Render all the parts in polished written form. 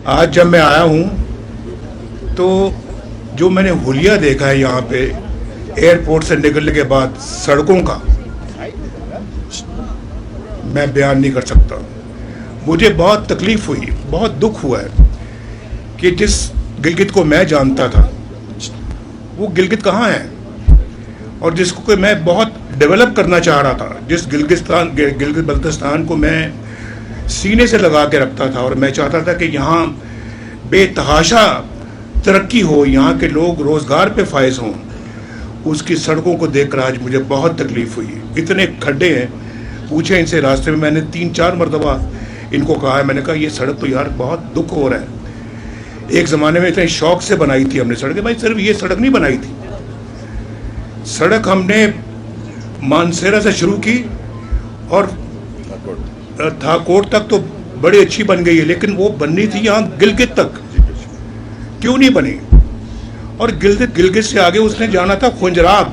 आज जब मैं आया हूँ तो जो मैंने हुलिया देखा है यहाँ पे एयरपोर्ट से निकलने के बाद सड़कों का, मैं बयान नहीं कर सकता। मुझे बहुत तकलीफ हुई, बहुत दुख हुआ है कि जिस गिलगित को मैं जानता था वो गिलगित कहाँ है, और जिसको मैं बहुत डेवलप करना चाह रहा था, जिस गिलगित बल्तिस्तान को मैं सीने से लगा के रखता था और मैं चाहता था कि यहाँ बेतहाशा तरक्की हो, यहाँ के लोग रोज़गार पे फायज हों, उसकी सड़कों को देखकर आज मुझे बहुत तकलीफ़ हुई। इतने खड्डे हैं, पूछे इनसे रास्ते में, मैंने 3-4 मरतबा इनको कहा है, मैंने कहा ये सड़क तो यार बहुत दुख हो रहा है। एक ज़माने में इतने शौक से बनाई थी हमने सड़कें, भाई सिर्फ ये सड़क नहीं बनाई थी, सड़क हमने मानसेरा से शुरू की और थाकोट तक तो बड़ी अच्छी बन गई है, लेकिन वो बननी थी यहाँ गिलगित तक, क्यों नहीं बनी? और गिलगित से आगे उसने जाना था खुंजराब,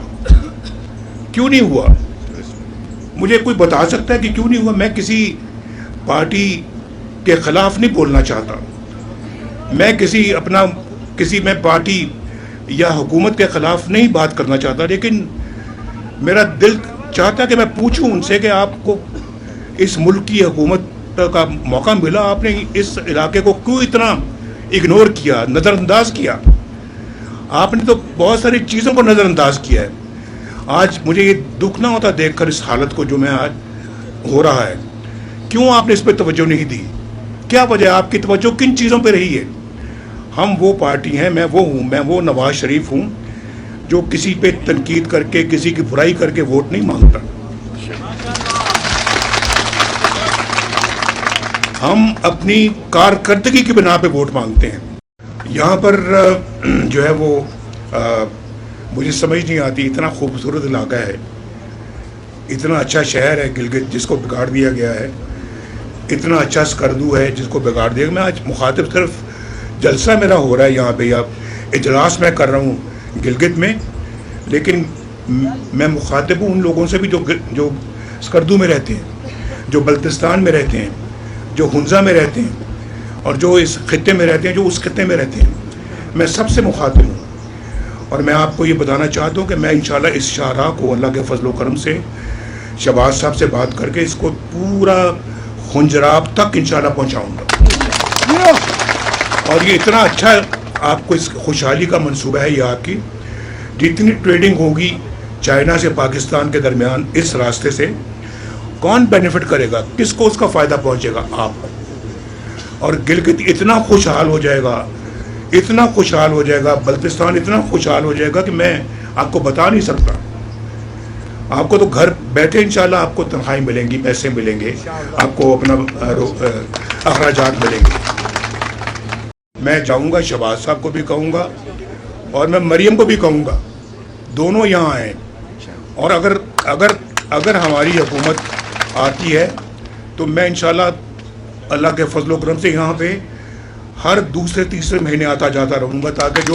क्यों नहीं हुआ? मुझे कोई बता सकता है कि क्यों नहीं हुआ? मैं किसी पार्टी के खिलाफ नहीं बोलना चाहता, मैं पार्टी या हुकूमत के खिलाफ नहीं बात करना चाहता, लेकिन मेरा दिल चाहता कि मैं पूछूं उनसे कि आपको इस मुल्क की हुकूमत का मौका मिला, आपने इस इलाके को क्यों इतना इग्नोर किया, नज़रअंदाज किया? आपने तो बहुत सारी चीज़ों को नज़रअंदाज किया है। आज मुझे ये दुख ना होता देखकर इस हालत को जो मैं आज हो रहा है, क्यों आपने इस पर तवज्जो नहीं दी? क्या वजह, आपकी तवज्जो किन चीज़ों पे रही है? हम वो पार्टी हैं, मैं वो नवाज शरीफ हूँ जो किसी पे तनकीद करके, किसी की बुराई करके वोट नहीं मांगता। हम अपनी कारकर्दगी की बिना पे वोट मांगते हैं। यहाँ पर जो है वो मुझे समझ नहीं आती, इतना खूबसूरत इलाका है, इतना अच्छा शहर है गिलगित जिसको बिगाड़ दिया गया है, इतना अच्छा स्कर्दू है जिसको बिगाड़ दिया। मैं आज मुखातिब सिर्फ जलसा मेरा हो रहा है यहाँ पे, या इजलास मैं कर रहा हूँ गिलगित में, लेकिन मैं मुखातिब हूँ उन लोगों से भी जो स्कर्दू में रहते हैं, जो बल्तिस्तान में रहते हैं, जो हुंजा में रहते हैं, और जो इस खित्ते में रहते हैं, जो उस खित्ते में रहते हैं। मैं सबसे मुखातिब हूँ और मैं आपको ये बताना चाहता हूँ कि मैं इंशाल्लाह इस शाहराह को अल्लाह के फजल करम से शहबाज साहब से बात करके इसको पूरा खुंजराब तक इंशाल्लाह पहुँचाऊँगा। और ये इतना अच्छा आपको इस खुशहाली का मंसूबा है, ये आपकी जितनी ट्रेडिंग होगी चाइना से पाकिस्तान के दरमियान इस रास्ते से, कौन बेनिफिट करेगा, किसको उसका फ़ायदा पहुंचेगा? आपको। और गिलगित इतना खुशहाल हो जाएगा, इतना खुशहाल हो जाएगा, बल्तिस्तान इतना खुशहाल हो जाएगा कि मैं आपको बता नहीं सकता। आपको तो घर बैठे इंशाल्लाह आपको तनख्वाही मिलेंगी, पैसे मिलेंगे, आपको अपना अखराजात मिलेंगे। मैं जाऊंगा, शहबाज साहब को भी कहूँगा और मैं मरियम को भी कहूँगा, दोनों यहाँ आए, और अगर हमारी हुकूमत आती है तो मैं इंशाल्लाह अल्लाह के फजल करम से यहाँ पे हर दूसरे-तीसरे महीने आता जाता रहूँगा, ताकि जो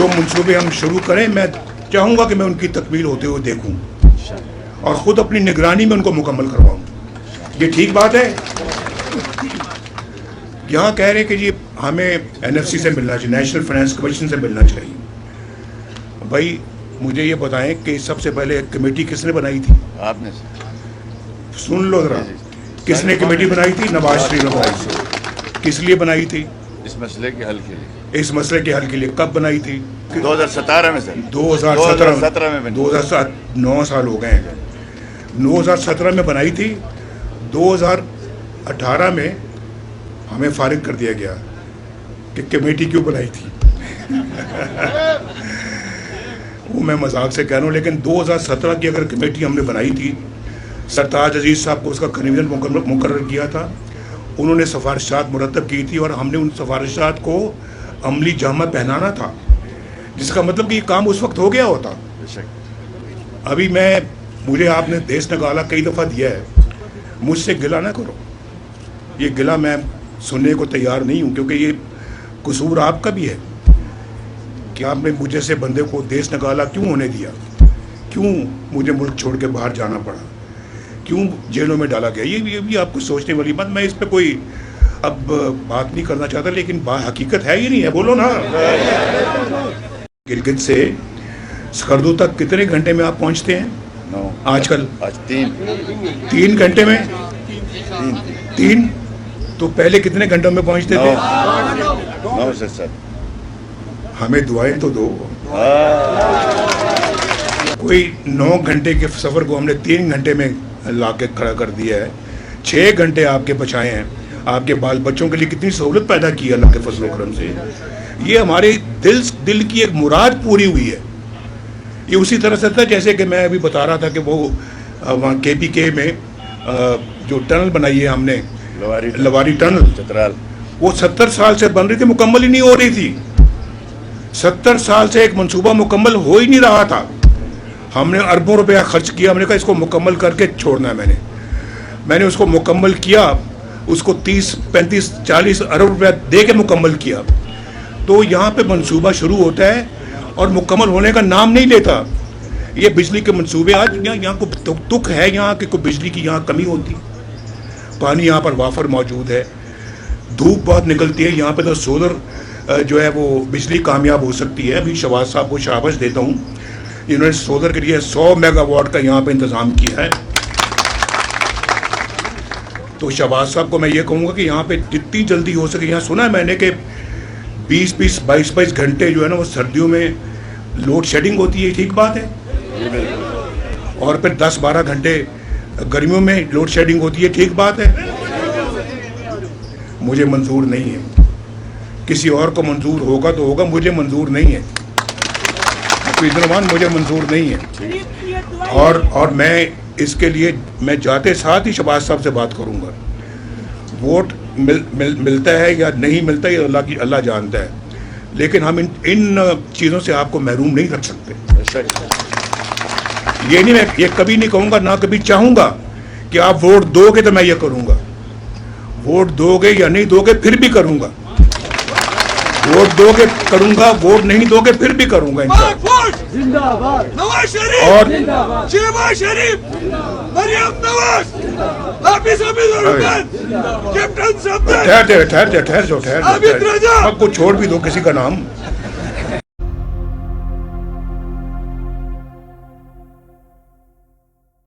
मंसूबे हम शुरू करें, मैं चाहूँगा कि मैं उनकी तकमील होते हुए देखूँ और ख़ुद अपनी निगरानी में उनको मुकम्मल करवाऊँ। ये ठीक बात है? यहाँ कह रहे हैं कि जी हमें NFC से मिलना चाहिए, नेशनल फाइनेंस कमीशन से मिलना चाहिए। भाई मुझे ये बताएं कि सबसे पहले कमेटी किसने बनाई थी? आपने। सुन लो जरा, किसने कमेटी बनाई थी? नवाज शरीफ ने बनाई थी। किस लिए बनाई थी? इस मसले के हल के लिए। इस मसले के हल के लिए। कब बनाई थी? 2017 में सर। 2017 में। 2007, 9 साल हो गए हैं। 2017 में बनाई थी, 2018 में हमें फारिग कर दिया गया कि कमेटी क्यों बनाई थी। वो मैं मजाक से कह रहा हूँ, लेकिन 2017 की अगर कमेटी हमने बनाई थी, सरताज अजीज़ साहब को उसका कन्वीनर मुकर्रर किया था, उन्होंने सिफारिशात मुरतब की थी और हमने उन सिफारिशात को अमली जामा पहनाना था, जिसका मतलब कि ये काम उस वक्त हो गया होता। अभी मुझे आपने देश निकाला कई दफ़ा दिया है, मुझसे गिला ना करो, ये गिला मैं सुनने को तैयार नहीं हूँ, क्योंकि ये कसूर आपका भी है कि आपने मुझे से बंदे को देश निकाला क्यों होने दिया, क्यों मुझे मुल्क छोड़ के बाहर जाना पड़ा, क्यों जेलों में डाला गया। ये भी आपको सोचने वाली बात। मैं इस पर कोई اب بات نہیں کرنا چاہتا لیکن حقیقت ہے ہی نہیں ہے, بولو نا. گلگت سے سکردو تک کتنے گھنٹے میں آپ پہنچتے ہیں 9 آج کل؟ آج 3 گھنٹے میں. 3 تو پہلے کتنے گھنٹوں میں پہنچتے تھے؟ 9 سے 7. ہمیں دعائیں تو دو. کوئی 9 گھنٹے کے سفر کو ہم نے 3 گھنٹے میں لا کے کھڑا کر دیا ہے. 6 گھنٹے آپ کے بچائے ہیں. آپ کے بال بچوں کے لیے کتنی سہولت پیدا کی ہے اللہ کے فضل و کرم سے. یہ ہمارے دل کی ایک مراد پوری ہوئی ہے. یہ اسی طرح سے تھا جیسے کہ میں ابھی بتا رہا تھا کہ وہ وہاں کے پی کے میں جو ٹنل بنائی ہے ہم نے, لواری ٹنل چترال, وہ 70 سال سے بن رہی تھی, مکمل ہی نہیں ہو رہی تھی. 70 سال سے ایک منصوبہ مکمل ہو ہی نہیں رہا تھا. ہم نے اربوں روپیہ خرچ کیا. ہم نے کہا اس کو مکمل کر کے چھوڑنا ہے. میں نے اس کو مکمل کیا. اس کو 30 35 40 ارب روپیہ دے کے مکمل کیا. تو یہاں پہ منصوبہ شروع ہوتا ہے اور مکمل ہونے کا نام نہیں لیتا. یہ بجلی کے منصوبے آج یہاں کو تک ہے یہاں کہ کوئی بجلی کی یہاں کمی ہوتی. پانی یہاں پر وافر موجود ہے. دھوپ بہت نکلتی ہے یہاں پہ, تو سولر جو ہے وہ بجلی کامیاب ہو سکتی ہے. ابھی شہباز صاحب کو شاباش دیتا ہوں, انہوں نے سولر کے لیے 100 میگا واٹ کا یہاں پہ انتظام کیا ہے. تو شہباز صاحب کو میں یہ کہوں گا کہ یہاں پہ جتنی جلدی ہو سکے. یہاں سنا ہے میں نے کہ 20 22 گھنٹے جو ہے نا وہ سردیوں میں لوڈ شیڈنگ ہوتی ہے. ٹھیک بات ہے. اور پھر 10-12 گھنٹے گرمیوں میں لوڈ شیڈنگ ہوتی ہے. ٹھیک بات ہے. مجھے منظور نہیں ہے. کسی اور کو منظور ہوگا تو ہوگا, مجھے منظور نہیں ہے. مجھے منظور نہیں ہے. اور میں اس کے لیے میں جاتے ساتھ ہی شہباز صاحب سے بات کروں گا. ووٹ ملتا ہے یا نہیں ملتا یہ اللہ جانتا ہے, لیکن ہم ان چیزوں سے آپ کو محروم نہیں رکھ سکتے. یہ نہیں, میں یہ کبھی نہیں کہوں گا, نہ کبھی چاہوں گا کہ آپ ووٹ دو گے تو میں یہ کروں گا. ووٹ دو گے یا نہیں دو گے پھر بھی کروں گا. ووٹ دو گے کروں گا, ووٹ نہیں دو گے پھر بھی کروں گا انشاءاللہ. نواز شریف اور شہباز شریف, مریم نواز, حافظ کیپٹن صفدر, ٹھہر جاؤ. اب کو چھوڑ بھی دو کسی کا نام.